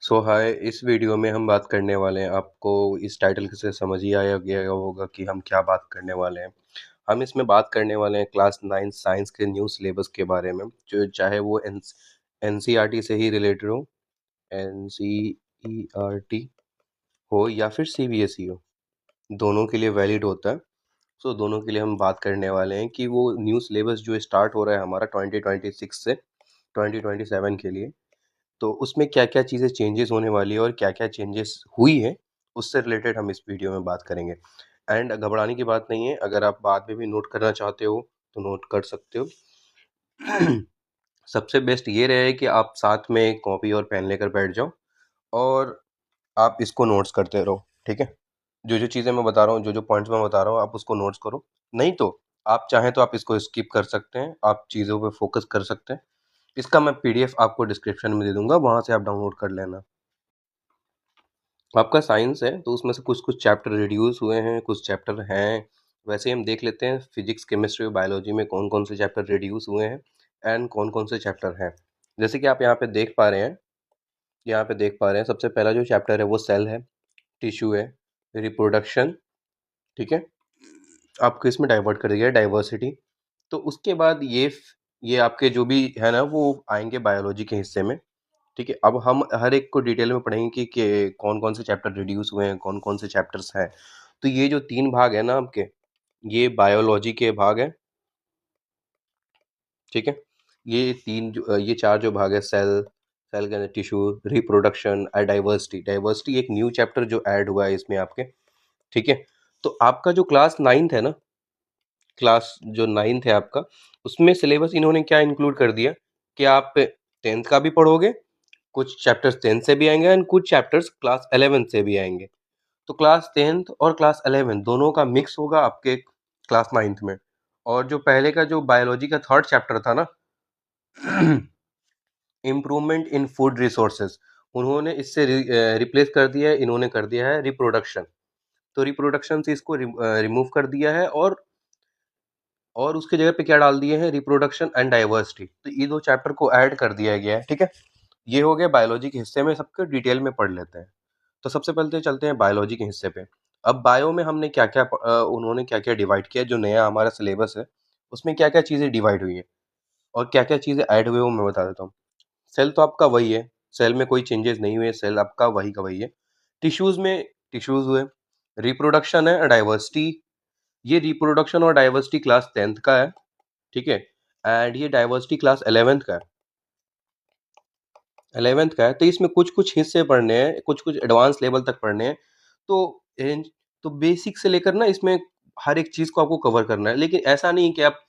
सो हाय, इस वीडियो में हम बात करने वाले हैं। आपको इस टाइटल से समझ ही आया गया होगा कि हम क्या बात करने वाले हैं। हम इसमें बात करने वाले हैं क्लास 9 साइंस के न्यू सिलेबस के बारे में, जो चाहे वो एनसीईआरटी से ही रिलेटेड हो, एनसीईआरटी हो या फिर सीबीएसई हो, दोनों के लिए वैलिड होता है। सो दोनों के लिए हम बात करने वाले हैं कि वो न्यू सिलेबस जो स्टार्ट हो रहा है हमारा 2026 से 2027 के लिए, तो उसमें क्या-क्या चीज़ें चेंजेस होने वाली है और क्या-क्या चेंजेस हुई है, उससे रिलेटेड हम इस वीडियो में बात करेंगे। एंड घबराने की बात नहीं है, अगर आप बाद में भी नोट करना चाहते हो, तो नोट कर सकते हो। सबसे बेस्ट ये रहे कि आप साथ में कॉपी और पेन लेकर बैठ जाओ और आप इसको नोट्स करते रहो, ठीक है? जो-जो चीज़ें मैं बता रहा हूँ, जो-जो पॉइंट्स मैं बता रहा हूँ, आप उसको नोट्स करो। नहीं तो आप चाहें तो आप इसको स्किप कर सकते हैं, आप चीज़ों पे फ़ोकस कर सकते हैं। इसका मैं पीडीएफ आपको डिस्क्रिप्शन में दे दूँगा, वहाँ से आप डाउनलोड कर लेना। आपका साइंस है तो उसमें से कुछ-कुछ चैप्टर रिड्यूस हुए हैं, कुछ चैप्टर हैं। वैसे ही हम देख लेते हैं फिजिक्स, केमिस्ट्री और बायोलॉजी में कौन-कौन से चैप्टर रिड्यूस हुए हैं एंड कौन-कौन से चैप्टर हैं। जैसे कि आप यहाँ पे देख पा रहे हैं, सबसे पहला जो चैप्टर है वो सेल है, टिश्यू है, रिप्रोडक्शन, ठीक है? आपको इसमें डाइवर्ट कर दिया है डाइवर्सिटी। तो उसके बाद ये आपके जो भी है ना वो आएँगे बायोलॉजी के हिस्से में। ठीक है, अब हम हर एक को डिटेल में पढ़ेंगे कि कौन-कौन से चैप्टर रिड्यूस हुए हैं, कौन-कौन से चैप्टर्स हैं। तो ये जो 3 भाग हैं ना आपके, ये बायोलॉजी के भाग हैं, ठीक है? ये 4 जो भाग हैं सेल के अंदर टिश्यू, रिप्रोडक्शन डाइवर्सिटी। डाइवर्सिटी एक न्यू चैप्टर जो ऐड हुआ है इसमें आपके, ठीक है? तो आपका जो क्लास 9th है ना, क्लास जो 9th है आपका, उसमें सिलेबस इन्होंने क्या इंक्लूड कर दिया कि आप 10th का भी पढ़ोगे, कुछ चैप्टर्स 10th से भी आएँगे एंड कुछ चैप्टर्स क्लास 11th से भी आएँगे। तो क्लास 10th और क्लास 11 दोनों का मिक्स होगा आपके क्लास 9th में। और जो पहले का जो बायोलॉजी का 3rd चैप्टर था ना, इम्प्रूवमेंट इन फूड रिसोर्सेज, उन्होंने इससे रिप्लेस कर दिया है, इन्होंने कर दिया है रिप्रोडक्शन। तो रिप्रोडक्शन से इसको रिमूव कर दिया है और उसकी जगह पे क्या डाल दिए हैं, रिप्रोडक्शन एंड डाइवर्सिटी। तो ये 2 चैप्टर को ऐड कर दिया गया है, ठीक है? ये हो गया बायोलॉजी के हिस्से में, सबको डिटेल में पढ़ लेते हैं। तो सबसे पहले तो चलते हैं बायोलॉजी के हिस्से पे। अब बायो में हमने उन्होंने क्या-क्या डिवाइड किया, जो नया हमारा सिलेबस है, उसमें क्या-क्या चीज़ें डिवाइड हुई हैं और क्या-क्या चीज़ें ऐड हुई हैं, वो मैं बता देता हूँ। सेल तो आपका वही है, सेल में कोई चेंजेस नहीं हुए, सेल आपका वही का वही है। टिश्यूज़ में टिश्यूज़ हुए, रिप्रोडक्शन है, डाइवर्सिटी, ये रिप्रोडक्शन और डाइवर्सिटी क्लास 10th का है, ठीक है? एंड ये डाइवर्सिटी क्लास 11th का है। 11th का है, तो इसमें कुछ-कुछ हिस्से पढ़ने हैं, कुछ-कुछ एडवांस लेवल तक पढ़ने हैं। तो एंज तो बेसिक से लेकर ना इसमें हर एक चीज़ को आपको कवर करना है, लेकिन ऐसा नहीं कि आप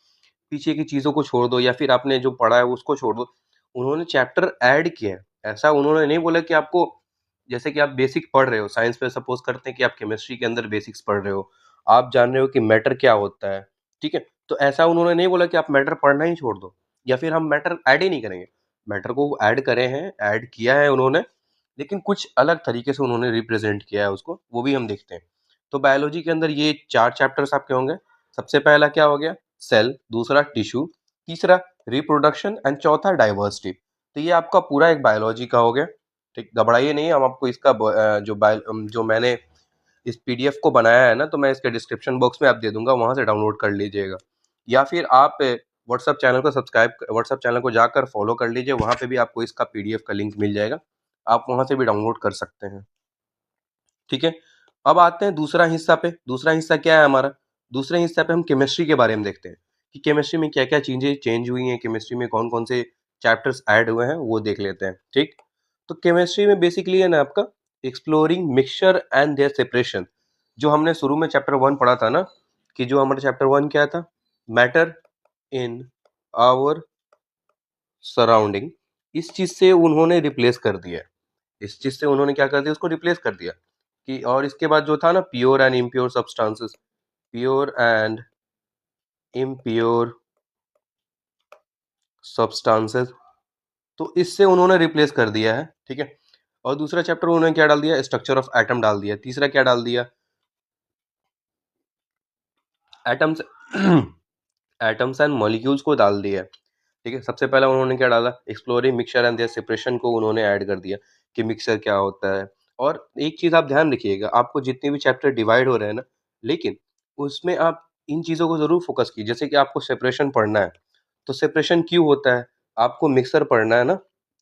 पीछे की चीज़ों को छोड़ दो या फिर आपने जो पढ़ा है उसको छोड़ दो। उन्होंने चैप्टर ऐड किया है, ऐसा उन्होंने नहीं बोला कि आपको, जैसे कि आप बेसिक पढ़ रहे हो, साइंस में सपोज़ करते हैं कि आप केमिस्ट्री के अंदर बेसिक्स पढ़ रहे हो, आप जान रहे हो कि मैटर क्या होता है, ठीक है? तो ऐसा उन्होंने नहीं बोला कि आप मैटर पढ़ना ही छोड़ दो या फिर हम मैटर ऐड ही नहीं करेंगे। मैटर को ऐड करे हैं, ऐड किया है उन्होंने, लेकिन कुछ अलग तरीके से उन्होंने रिप्रेज़ेंट किया है उसको, वो भी हम देखते हैं। तो बायोलॉजी के अंदर ये 4 चैप्टर्स आपके होंगे। सबसे पहला क्या हो गया? सेल, दूसरा टिश्यू, तीसरा रिप्रोडक्शन एंड चौथा डाइवर्सिटी। तो ये आपका पूरा एक बायोलॉजी का हो गया। ठीक, घबराइए नहीं, हम आपको इसका जो मैंने इस पीडीएफ को बनाया है ना, तो मैं इसके डिस्क्रिप्शन बॉक्स में आप दे दूँगा, वहाँ से डाउनलोड कर लीजिएगा। या फिर आप व्हाट्सएप चैनल को जाकर फॉलो कर लीजिए, वहाँ पे भी आपको इसका पीडीएफ का लिंक मिल जाएगा। आप वहाँ से भी डाउनलोड कर सकते हैं, ठीक है? अब आते हैं दूसरा हिस्सा पे। दूसरा हिस्सा क्या है हमारा? दूसरे हिस्से पे हम केमिस्ट्री के बारे में देखते हैं कि केमिस्ट्री में क्या-क्या चीज़ें चेंज हुई हैं, केमिस्ट्री में कौन-कौन से चैप्टर्स ऐड हुए हैं, वो देख लेते हैं, ठीक? तो केमिस्ट्री में बेसिकली है ना आपका exploring mixture and their separation. जो हमने शुरू में चैप्टर 1 पढ़ा था ना, कि जो हमारा चैप्टर 1 क्या था? Matter in our surrounding. इस चीज़ से उन्होंने रिप्लेस कर दिया है। इस चीज़ से उन्होंने क्या कर दिया? उसको रिप्लेस कर दिया कि और इसके बाद जो था ना, pure and impure substances, pure and impure substances, तो इससे उन्होंने रिप्लेस कर दिया है, ठीक है? और दूसरा चैप्टर उन्होंने क्या डाल दिया? स्ट्रक्चर ऑफ एटम डाल दिया। तीसरा क्या डाल दिया? एटम्स एटम्स एंड मॉलिक्यूल्स को डाल दिया, ठीक है? सबसे पहला उन्होंने क्या डाला? Exploring mixture and their separation को उन्होंने ऐड कर दिया कि मिक्सचर क्या होता है। और एक चीज़ आप ध्यान रखिएगा, आपको जितने भी चैप्टर डिवाइड हो रहे हैं ना, लेकिन उसमें आप इन चीज़ों को ज़रूर फ़ोकस कीजिए। जैसे कि आपको सेपरेशन पढ़ना है, तो सेपरेशन क्यों होता है? आपको मिक्सर पढ़ना है ना,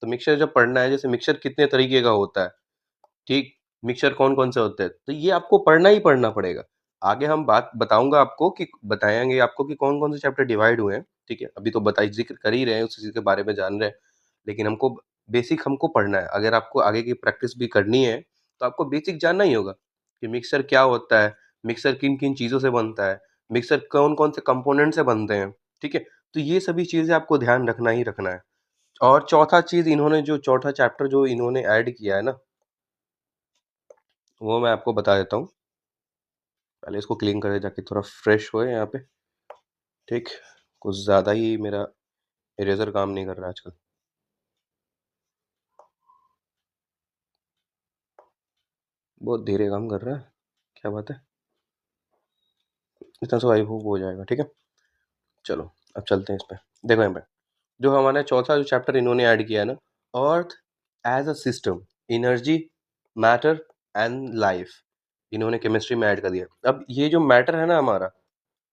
तो मिक्सर जब पढ़ना है, जैसे मिक्सर कितने तरीके का होता है, ठीक? मिक्सचर कौन-कौन से होते हैं, तो ये आपको पढ़ना ही पढ़ना पड़ेगा। आगे हम बात बताऊँगा आपको कि बताएँगे आपको कि कौन-कौन से चैप्टर डिवाइड हुए हैं, ठीक है? अभी तो ज़िक्र कर ही रहे हैं, उसी चीज़ के बारे में जान रहे हैं, लेकिन हमको बेसिक हमको पढ़ना है। अगर आपको आगे की प्रैक्टिस भी करनी है, तो आपको बेसिक जानना ही होगा कि मिक्सर क्या होता है, मिक्सर किन-किन चीज़ों से बनता है, मिक्सर कौन-कौन से कंपोनेंट से बनते हैं, ठीक है? तो ये सभी चीज़ें आपको ध्यान रखना ही रखना है। और चौथा चैप्टर जो इन्होंने ऐड किया है ना, वो मैं आपको बता देता हूँ। पहले इसको क्लीन करे जाके थोड़ा फ्रेश होए यहाँ पे, ठीक। कुछ ज़्यादा ही मेरा इरेज़र काम नहीं कर रहा है आजकल। बहुत धीरे काम कर रहा है, क्या बात है? इतना तो आई होप हो जाएगा, ठीक है। चलो अब चलते हैं इस पे। देखो यहाँ पे जो हमारा चौथा जो चैप्टर इन्होंने ऐड किया है ना, earth as a system, energy, matter and life, इन्होंने केमिस्ट्री में ऐड कर दिया। अब ये जो मैटर है ना हमारा,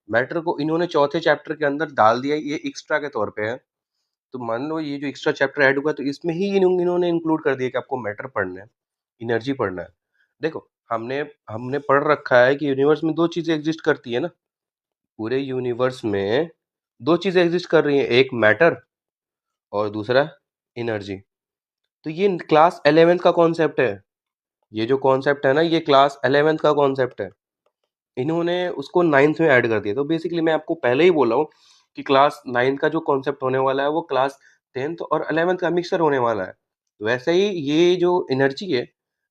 मैटर को इन्होंने चौथे चैप्टर के अंदर डाल दिया, ये एक्स्ट्रा के तौर पे है। तो मान लो ये जो एक्स्ट्रा चैप्टर ऐड हुआ, तो इसमें ही इन्होंने इंक्लूड कर दिया कि आपको मैटर पढ़ना है, एनर्जी पढ़ना है। देखो, हमने हमने पढ़ रखा है कि यूनिवर्स में दो चीजें एग्जिस्ट करती है ना, पूरे यूनिवर्स में दो चीजें एग्जिस्ट कर रही हैं, एक मैटर और दूसरा एनर्जी। तो ये क्लास 11th का कॉन्सेप्ट है। ये जो कॉन्सेप्ट है ना, ये क्लास 11th का कॉन्सेप्ट है। इन्होंने उसको 9th में ऐड कर दिया। तो बेसिकली मैं आपको पहले ही बोला हूँ कि क्लास 9th का जो कॉन्सेप्ट होने वाला है, वो क्लास 10th और 11th का मिक्सर होने वाला है। वैसे ही ये जो एनर्जी है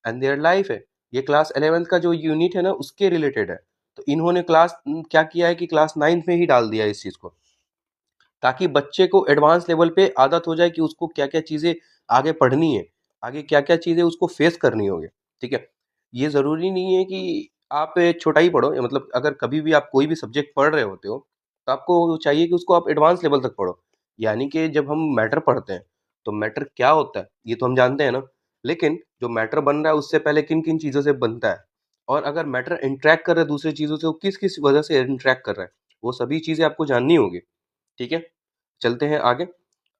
एंड देयर लाइफ है, ये क्लास 11th का जो यूनिट है ना, उसके रिलेटेड है। तो इन्होंने क्या किया है कि क्लास 9th में ही डाल दिया इस चीज को, ताकि बच्चे को एडवांस लेवल पे आदत हो जाए कि उसको क्या-क्या चीज़ें आगे पढ़नी है, आगे क्या-क्या चीज़ें उसको फेस करनी होगी, ठीक है? ये ज़रूरी नहीं है कि आप छोटा ही पढ़ो, मतलब अगर कभी भी आप कोई भी सब्जेक्ट पढ़ रहे होते हो, तो आपको चाहिए कि उसको आप एडवांस लेवल तक पढ़ो। यानी कि जब हम मैटर पढ़ते हैं, तो मैटर क्या होता है, ये तो हम जानते हैं ना, लेकिन जो मैटर बन रहा है उससे पहले किन-किन चीज़ों से बनता है, और अगर मैटर इंटरैक्ट कर रहा है दूसरी चीज़ों से, वो किस-किस वजह से इंटरैक्ट कर रहा है, वो सभी चीज़ें आपको जाननी होगी, ठीक है? चलते हैं आगे।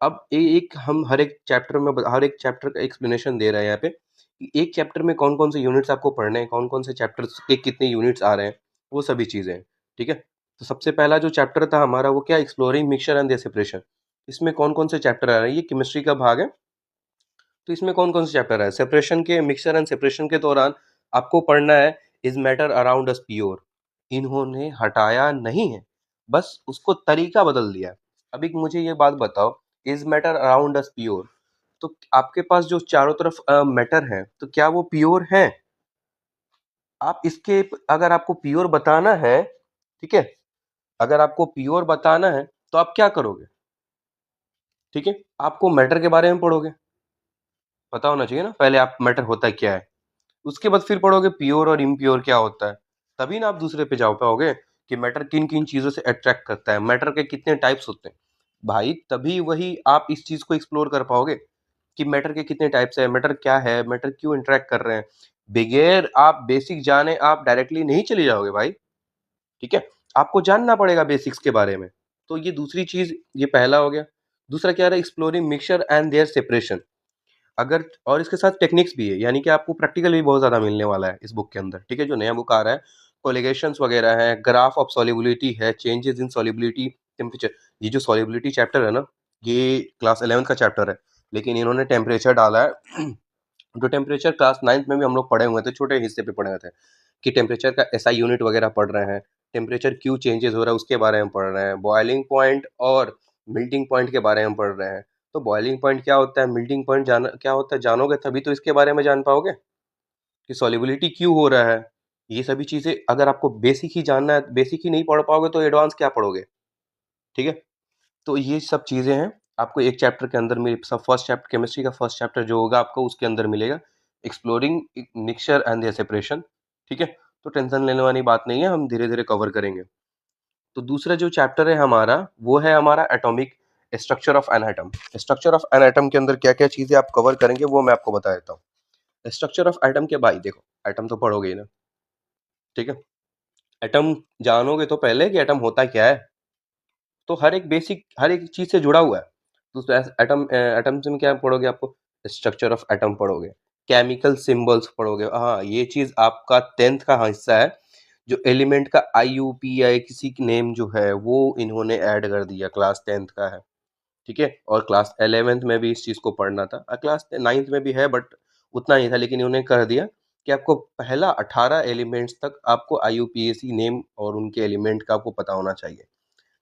अब एक हम हर एक चैप्टर का एक्सप्लेनेशन दे रहे हैं यहाँ पे, कि एक चैप्टर में कौन-कौन से यूनिट्स आपको पढ़ने हैं, कौन-कौन से चैप्टर्स के कितने यूनिट्स आ रहे हैं, वो सभी चीज़ें हैं, ठीक है? तो सबसे पहला जो चैप्टर था हमारा, वो क्या, exploring mixture and their separation. इसमें कौन-कौन से चैप्टर आ रहे हैं, ये केमिस्ट्री का भाग है। तो इसमें कौन-कौन से चैप्टर है? सेपरेशन के, मिक्सचर एंड सेपरेशन के दौरान आपको पढ़ना है is matter around us pure. इन्होंने हटाया नहीं है, बस उसको तरीका बदल दिया है। अब एक मुझे ये बात बताओ, is matter around us pure, तो आपके पास जो चारों तरफ मैटर है, तो क्या वो प्योर हैं? आप इसके अगर आपको प्योर बताना है, ठीक है? अगर आपको प्योर बताना है, तो आप क्या करोगे? ठीक है? आपको मैटर के बारे में पढ़ोगे, पता होना चाहिए ना, पहले आप मैटर होता क्या है? उसके बाद फिर पढ़ोगे प्योर और इम्प्योर क्या होता है, तभी ना आप दूसरे पे जा पाओगे कि मैटर किन किन चीजों से अट्रैक्ट करता है, मैटर के कितने टाइप्स होते हैं भाई, तभी वही आप इस चीज को एक्सप्लोर कर पाओगे कि मैटर के कितने टाइप्स है, मैटर क्या है, मैटर क्यों इंटरेक्ट कर रहे हैं। बगैर आप बेसिक जाने आप डायरेक्टली नहीं चले जाओगे भाई, ठीक है? आपको जानना पड़ेगा बेसिक्स के बारे में। तो ये दूसरी चीज, ये पहला हो गया। दूसरा क्या रहा, exploring mixture and their separation. अगर और इसके साथ टेक्निक्स भी है, यानी कि आपको प्रैक्टिकल भी बहुत ज़्यादा मिलने वाला है इस बुक के अंदर, ठीक है? जो नया बुक आ रहा है, कोलिगेशंस वगैरह है, ग्राफ ऑफ सॉल्युबिलिटी है, चेंजेस इन सॉल्युबिलिटी, टेम्परेचर। ये जो सॉल्युबिलिटी चैप्टर है ना, ये क्लास 11th का चैप्टर है, लेकिन इन्होंने टेम्परेचर डाला है। जो टेम्परेचर क्लास 9th में भी हम लोग पढ़े हुए थे, छोटे हिस्से पे पढ़े हुए थे कि टेम्परेचर का एसआई यूनिट वगैरह पढ़ रहे हैं, टेम्परेचर क्यों चेंजेस हो रहा है उसके बारे में पढ़ रहे हैं, बॉइलिंग पॉइंट और मेल्टिंग पॉइंट के बारे में पढ़ रहे हैं। तो बॉइलिंग पॉइंट क्या होता है, मेल्टिंग पॉइंट क्या होता है, जानोगे तभी तो इसके बारे में जान पाओगे कि सॉल्युबिलिटी क्यों हो रहा है। ये सभी चीज़ें अगर आपको बेसिक ही जानना है, बेसिक ही नहीं पढ़ पाओगे तो एडवांस क्या पढ़ोगे, ठीक है? तो ये सब चीज़ें हैं, आपको एक चैप्टर के अंदर मिल सब फर्स्ट चैप्टर, केमिस्ट्री का फर्स्ट चैप्टर जो होगा आपको उसके अंदर मिलेगा, exploring mixture and their separation, ठीक है? तो टेंशन लेने वाली बात नहीं है, हम धीरे-धीरे कवर करेंगे। तो दूसरा जो चैप्टर है हमारा, वो है हमारा atomic structure of an atom. Structure of an atom के अंदर क्या-क्या चीज़ें आप कवर करेंगे, वो मैं आपको बता देता हूँ। स्ट्रक्चर ऑफ एटम के भाई देखो, एटम तो पढ़ोगे ही ना, ठीक है? एटम जानोगे तो पहले कि एटम होता क्या है, तो हर एक बेसिक हर एक चीज से जुड़ा हुआ है। तो एटम एटम में क्या पढ़ोगे, आपको स्ट्रक्चर ऑफ एटम पढ़ोगे, केमिकल सिंबल्स पढ़ोगे। हाँ, ये चीज आपका 10th का हिस्सा है। जो एलिमेंट का IUPAC किसी की नेम जो है वो इन्होंने ऐड कर दिया, क्लास 10th का है, ठीक है? और क्लास 11th में भी इस चीज को पढ़ना था, क्लास 9th में भी है बट उतना नहीं था, लेकिन इन्होंने कर दिया कि आपको पहला 18 एलिमेंट्स तक आपको IUPAC नेम और उनके एलिमेंट का आपको पता होना चाहिए।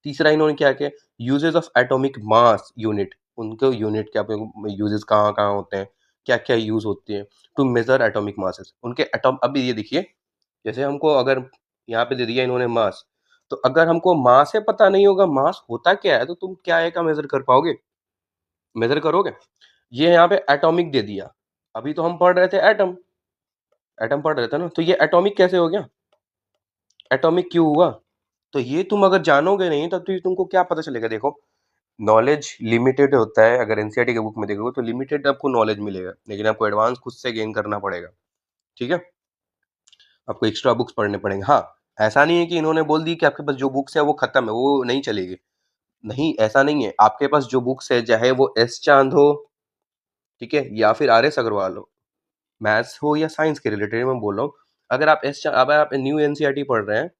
तीसरा इन्होंने क्या किया, uses of atomic mass unit, उनके यूनिट क्या यूजेस कहाँ कहाँ होते हैं, क्या क्या यूज होती है टू मेजर एटॉमिक मासेस, उनके एटॉम। अभी ये देखिए, जैसे हमको अगर यहाँ पे दे दिया इन्होंने मास, तो अगर हमको मास से पता नहीं होगा मास होता क्या है, तो तुम क्या है का मेजर कर पाओगे, मेजर करोगे? ये यहाँ पे एटॉमिक दे दिया, अभी तो हम पढ़ रहे थे एटम, एटम पढ़ रहे थे ना, तो ये एटॉमिक कैसे हो गया, एटॉमिक क्यों हुआ? तो ये तुम अगर जानोगे नहीं तब तो ये तुमको क्या पता चलेगा। देखो, नॉलेज लिमिटेड होता है, अगर एनसीईआरटी के बुक में देखोगे तो लिमिटेड आपको नॉलेज मिलेगा, लेकिन आपको एडवांस खुद से गेन करना पड़ेगा, ठीक है? आपको एक्स्ट्रा बुक्स पढ़ने पड़ेंगे। हाँ, ऐसा नहीं है कि इन्होंने बोल दी कि आपके पास जो बुक्स है वो खत्म है, वो नहीं चलेगी। नहीं, ऐसा नहीं है, आपके पास जो बुक्स है, चाहे वो एस चांद हो, ठीक है, या फिर RS अग्रवाल हो, मैथ्स हो या साइंस के रिलेटेड मैं बोल रहा हूँ। अगर आप अब आप न्यू एनसीईआरटी पढ़ रहे हैं,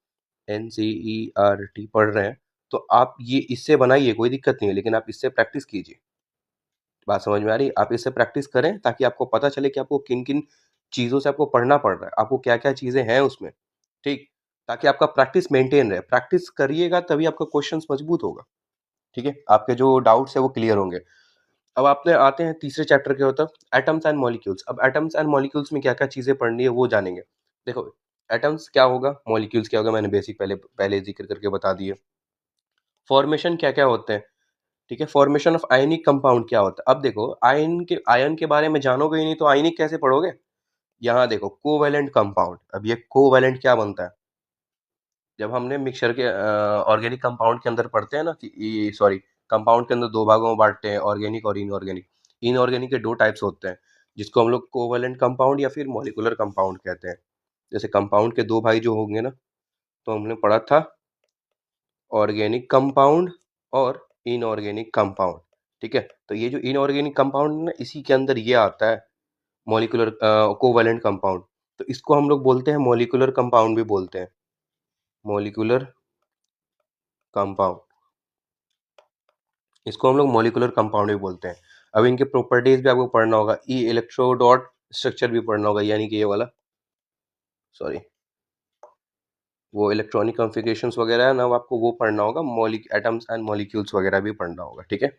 NCERT पढ़ रहे हैं, तो आप ये इससे बनाइए, कोई दिक्कत नहीं है, लेकिन आप इससे प्रैक्टिस कीजिए। बात समझ में आ रही है? आप इससे प्रैक्टिस करें ताकि आपको पता चले कि आपको किन-किन चीज़ों से आपको पढ़ना पड़ रहा है, आपको क्या-क्या चीज़ें हैं उसमें, ठीक? ताकि आपका प्रैक्टिस मेंटेन रहे। प्रैक्टिस करिएगा तभी आपका क्वेश्चंस मजबूत होगा, ठीक है? आपके जो डाउट्स हैं वो क्लियर होंगे। अब आपने आते हैं तीसरे चैप्टर की तरफ, एटम्स एंड मॉलिक्यूल्स। अब एटम्स एंड मॉलिक्यूल्स में क्या-क्या चीज़ें पढ़नी है वो जानेंगे। देखो, एटम्स क्या होगा, मॉलिक्यूल्स क्या होगा, मैंने बेसिक पहले पहले ज़िक्र करके बता दिए। फॉर्मेशन क्या-क्या होते हैं, ठीक है? फॉर्मेशन ऑफ आयनिक कंपाउंड क्या होता है? अब देखो, आयन के बारे में जानोगे ही नहीं तो आयनिक कैसे पढ़ोगे? यहाँ देखो, कोवैलेंट कंपाउंड। अब ये कोवैलेंट क्या बनता है? जब हमने मिक्सचर के ऑर्गेनिक कंपाउंड के अंदर पढ़ते हैं ना कि सॉरी, कंपाउंड के अंदर दो भागों में बांटते हैं, ऑर्गेनिक और इनऑर्गेनिक। इनऑर्गेनिक के दो टाइप्स होते हैं, जिसको हम लोग कोवैलेंट कंपाउंड या फिर मॉलिक्यूलर कंपाउंड कहते हैं। जैसे कंपाउंड के दो भाई जो होंगे ना, तो हमने पढ़ा था ऑर्गेनिक कंपाउंड और इनऑर्गेनिक कंपाउंड, ठीक है? तो ये जो इनऑर्गेनिक कंपाउंड है ना, इसी के अंदर ये आता है मॉलिक्यूलर कोवैलेंट कंपाउंड। तो इसको हम लोग बोलते हैं मॉलिक्यूलर कंपाउंड भी बोलते हैं, मॉलिक्यूलर कंपाउंड। इसको हम लोग मॉलिक्यूलर कंपाउंड भी बोलते हैं। अब इनके प्रॉपर्टीज भी आपको पढ़ना होगा, इलेक्ट्रो डॉट स्ट्रक्चर भी पढ़ना होगा, यानी कि ये वाला, सॉरी, वो इलेक्ट्रॉनिक कॉन्फ़िगरेशंस वगैरह है ना, वो आपको वो पढ़ना होगा, मॉलिक एटम्स एंड मॉलिक्यूल्स वगैरह भी पढ़ना होगा, ठीक है?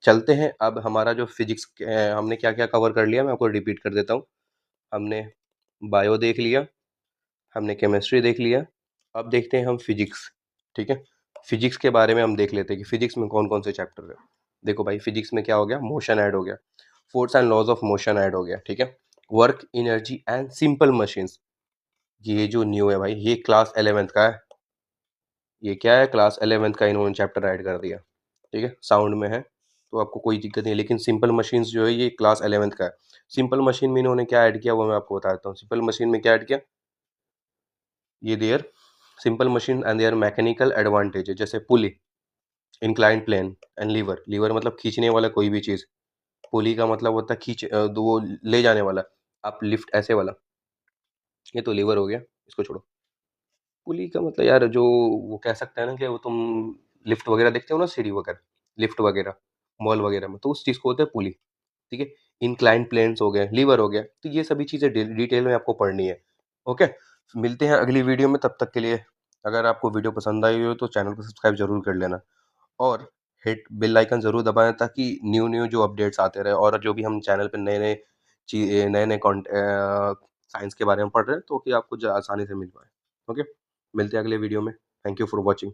चलते हैं, अब हमारा जो फिजिक्स हमने क्या क्या कवर कर लिया, मैं आपको रिपीट कर देता हूँ। हमने बायो देख लिया, हमने केमिस्ट्री देख लिया, अब देखते हैं हम फिजिक्स, ठीक है? फिजिक्स के बारे में हम देख लेते हैं कि फिजिक्स में कौन कौन से चैप्टर है। देखो भाई, फिजिक्स में क्या हो गया, मोशन ऐड हो गया, force and laws of motion add हो गया, ठीक है? Work, energy and simple machines, ये जो न्यू है भाई, ये क्लास 11th का है। ये क्या है, क्लास 11th का इन्होंने चैप्टर ऐड कर दिया, ठीक है? साउंड में है तो आपको कोई दिक्कत नहीं है, लेकिन सिंपल मशीन्स जो है ये क्लास 11th का है। सिंपल मशीन में इन्होंने क्या ऐड किया वो मैं आपको बता देता हूँ। सिंपल मशीन में क्या ऐड किया, ये there simple machine and there mechanical advantage, जैसे pulley, inclined plane and lever. Lever मतलब खींचने वाला कोई भी चीज़, पुली का मतलब होता है दो वो ले जाने वाला, आप लिफ्ट ऐसे वाला, ये तो लीवर हो गया, इसको छोड़ो। पुली का मतलब यार जो वो कह सकते हैं ना कि वो तुम लिफ्ट वगैरह देखते हो ना, सीढ़ी वगैरह, लिफ्ट वगैरह, मॉल वगैरह में, तो उस चीज़ को होता है पुली, ठीक है? इंक्लाइंड प्लेन्स हो गए, लीवर हो गया, तो ये सभी चीज़ें डिटेल में आपको पढ़नी है, ओके? मिलते हैं अगली वीडियो में, तब तक के लिए अगर आपको वीडियो पसंद आई हो तो चैनल को सब्सक्राइब जरूर कर लेना, और हिट बेल आइकन ज़रूर दबाएं ताकि न्यू न्यू जो अपडेट्स आते रहे, और जो भी हम चैनल पे नए नए नए नए साइंस के बारे में पढ़ रहे हैं तो कि आपको आसानी से मिल पाए, ओके? मिलते हैं अगले वीडियो में। Thank you for watching.